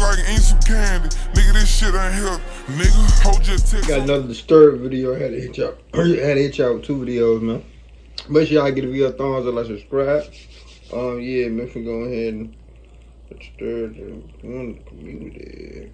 I can eat some candy. Nigga, this shit ain't healthy. Nigga, hold your tits. Got another Disturban video. I had to hit y'all. With 2 videos, man. Make sure y'all get a video, thumbs up, like, subscribe. Yeah, man, if we go ahead and disturb the community.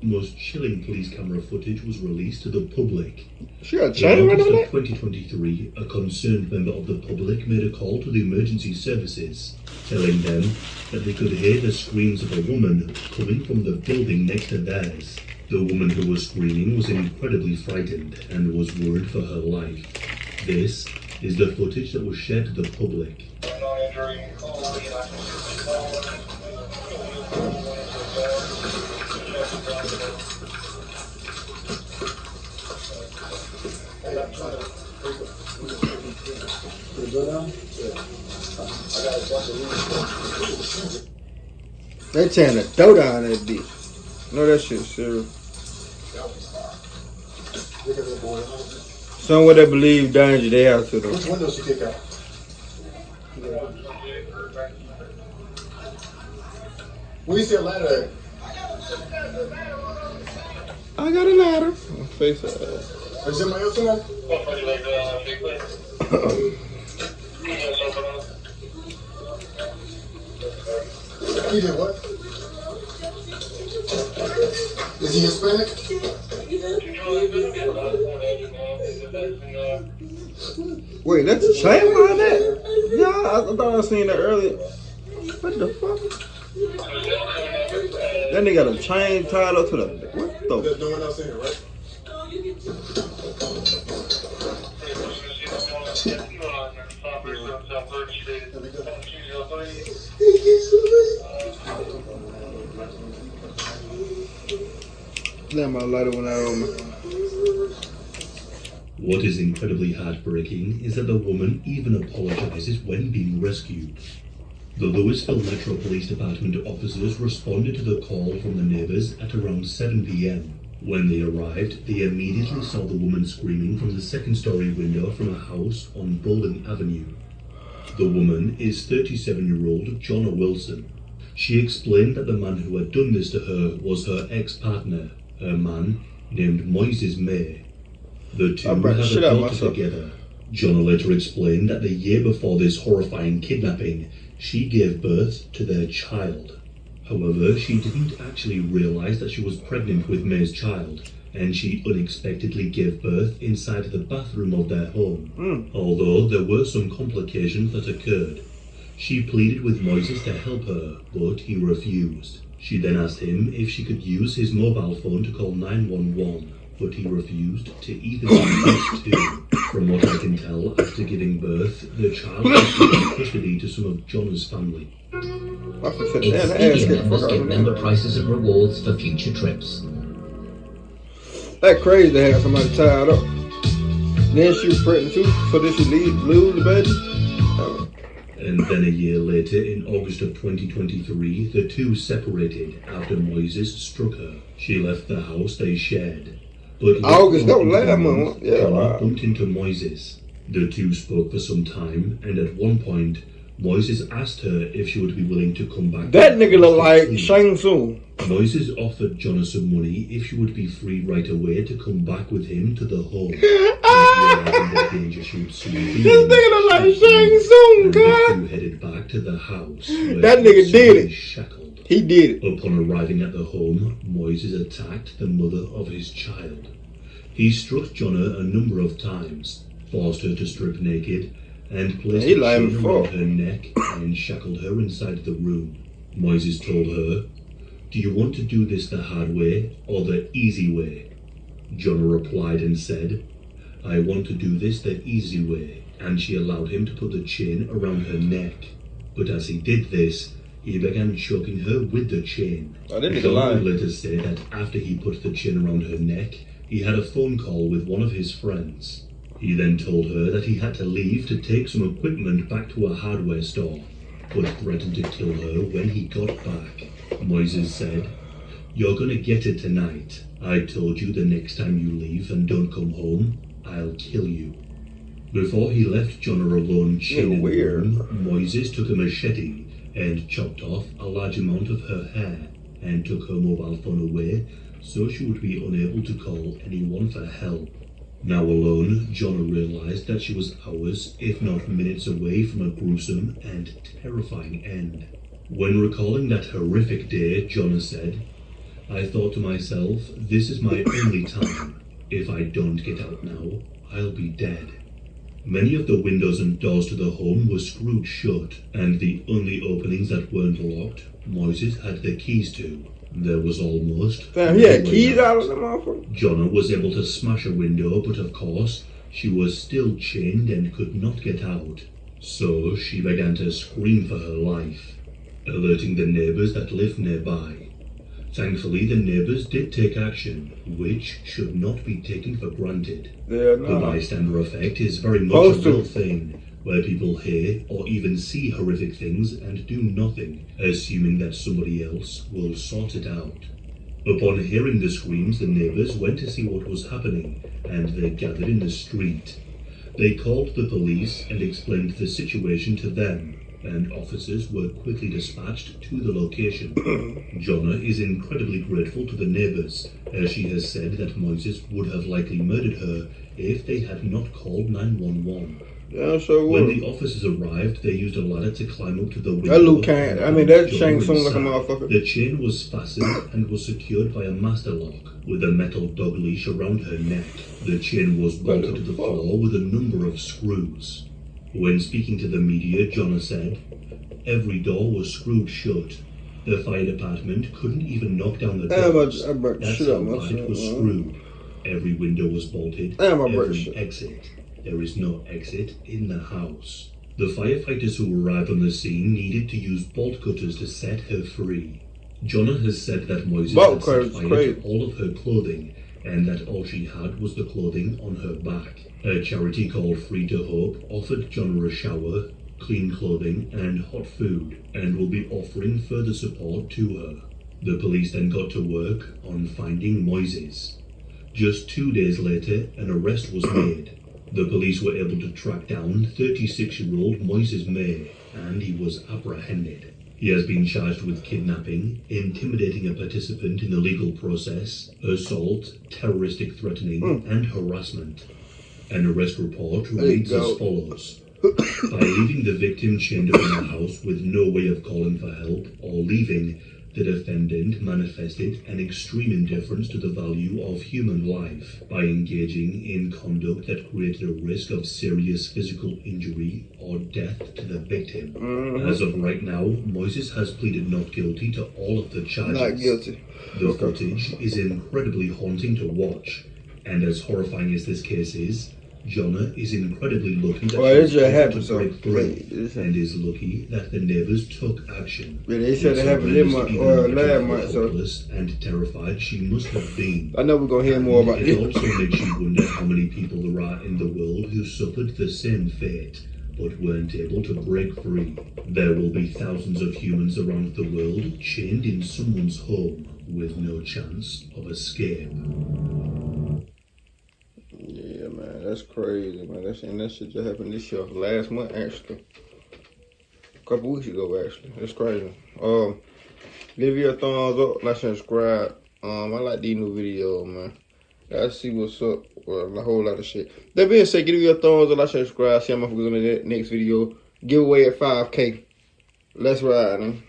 Most chilling police camera footage was released to the public. She got a chain right on In that? 2023, a concerned member of the public made a call to the emergency services, telling them that they could hear the screams of a woman coming from the building next to theirs. The woman who was screaming was incredibly frightened and was worried for her life. This is the footage that was shared to the public. They tearing the dough down that bitch. No, that shit's serious. Somewhere they believe danger, they out to them. Which window she kick out? Where you see a ladder at? I got a ladder. Face her ass. Is somebody else in there? He did what? Is he Hispanic? Wait, that's a chain behind that? Yeah, I thought I seen that earlier. What the fuck? That nigga got a chain tied up to the. What the? There's no one else in here, right? Damn, my lighter went out on me. What is incredibly heartbreaking is that the woman even apologizes when being rescued. The Louisville Metro Police Department officers responded to the call from the neighbors at around 7 p.m. When they arrived, they immediately saw the woman screaming from the second-story window from a house on Bowling Avenue. The woman is 37-year-old Jonna Wilson. She explained that the man who had done this to her was her ex-partner, a man named Moises May. The two had a daughter together. Jonna later explained that the year before this horrifying kidnapping, she gave birth to their child. However, she didn't actually realize that she was pregnant with May's child, and she unexpectedly gave birth inside the bathroom of their home. Although there were some complications that occurred. She pleaded with Moises to help her, but he refused. She then asked him if she could use his mobile phone to call 911, but he refused to even do this too. From what I can tell, after giving birth, the child was given custody to some of Jonna's family. Expedia must give member prices and rewards for future trips. That crazy to have somebody tied up. Then she was pregnant too, so did she lose the baby? And then a year later, in August of 2023, the two separated after Moises struck her. She left the house they shared. But August, don't last month. Yeah, Jonna bumped into Moises. The two spoke for some time, and at one point, Moises asked her if she would be willing to come back. That nigga look like Shang Tsung. Moises offered Jonna some money if she would be free right away to come back with him to the home. This nigga look like Shang Tsung, God. The two headed back to the house. That nigga did it. Shackled. He did it. Upon arriving at the home, Moises attacked the mother of his child. He struck Jonna a number of times, forced her to strip naked, and placed a chain around her neck and shackled her inside the room. Moises told her, "Do you want to do this the hard way or the easy way?" Jonna replied and said, "I want to do this the easy way," and she allowed him to put the chain around her neck. But as he did this, he began choking her with the chain. Jonna would later say that after he put the chain around her neck, he had a phone call with one of his friends. He then told her that he had to leave to take some equipment back to a hardware store, but threatened to kill her when he got back. Moises said, "You're gonna get it tonight. I told you the next time you leave and don't come home, I'll kill you." Before he left Jonna alone chained in the weird. room, Moises took a machete and chopped off a large amount of her hair and took her mobile phone away so she would be unable to call anyone for help. Now alone, Jonna realized that she was hours, if not minutes away from a gruesome and terrifying end. When recalling that horrific day, Jonna said, "I thought to myself, this is my only time. If I don't get out now, I'll be dead." Many of the windows and doors to the home were screwed shut, and the only openings that weren't locked, Moises had the keys to. There was almost Damn, he had keys out of the motherfucker. Jonna was able to smash a window, but of course, she was still chained and could not get out. So she began to scream for her life, alerting the neighbors that lived nearby. Thankfully, the neighbors did take action, which should not be taken for granted. Yeah, The no. bystander effect is very much a Supposed to. real thing, where people hear or even see horrific things and do nothing, assuming that somebody else will sort it out. Upon hearing the screams, the neighbors went to see what was happening, and they gathered in the street. They called the police and explained the situation to them, and officers were quickly dispatched to the location. Jonna is incredibly grateful to the neighbors, as she has said that Moises would have likely murdered her if they had not called 911. Yeah, so When what? the officers arrived, they used a ladder to climb up to the window. That Luke can't. I mean, that Jonna chain sound like a inside. motherfucker. The chain was fastened and was secured by a master lock with a metal dog leash around her neck. The chain was bolted to the floor with a number of screws. When speaking to the media, Jonna said, "Every door was screwed shut. The fire department couldn't even knock down the doors. I brought That's shit how up bad myself, it was man. screwed. Every window was bolted. Damn, I brought Every shit. exit. There is no exit in the house." The firefighters who arrived on the scene needed to use bolt cutters to set her free. Jonna has said that Moises Bolt had set cutters, fire crazy. to all of her clothing, and that all she had was the clothing on her back. A charity called Free to Hope offered Jonna a shower, clean clothing, and hot food, and will be offering further support to her. The police then got to work on finding Moises. Just 2 days later, an arrest was made. The police were able to track down 36-year-old Moises May, and he was apprehended. He has been charged with kidnapping, intimidating a participant in the legal process, assault, terroristic threatening, and harassment. An arrest report reads go. as follows. By leaving the victim chained up in the house with no way of calling for help or leaving, the defendant manifested an extreme indifference to the value of human life by engaging in conduct that created a risk of serious physical injury or death to the victim. As of right now, Moises has pleaded not guilty to all of the charges. Not guilty. The footage is incredibly haunting to watch, and as horrifying as this case is, Jonna is incredibly lucky that Well, she it was just able happened, to so break free, it's- and is lucky that the neighbors took action. Yeah, they said It's it happened horrendous this to month even or imagine last how month, so hopeless and terrified she must have been. I know we're gonna hear more about It this. also makes you wonder how many people there are in the world who suffered the same fate, but weren't able to break free. There will be thousands of humans around the world chained in someone's home with no chance of escape. Yeah, man, that's crazy, man. That shit just happened this year, last month actually, a couple weeks ago actually. That's crazy. Give you a thumbs up, like, and subscribe. I like these new videos, man. Gotta see what's up. Well, a whole lot of shit. That being said, give you a thumbs up, like, and subscribe. See how much we're gonna do next video. Giveaway at 5K. Let's ride, man.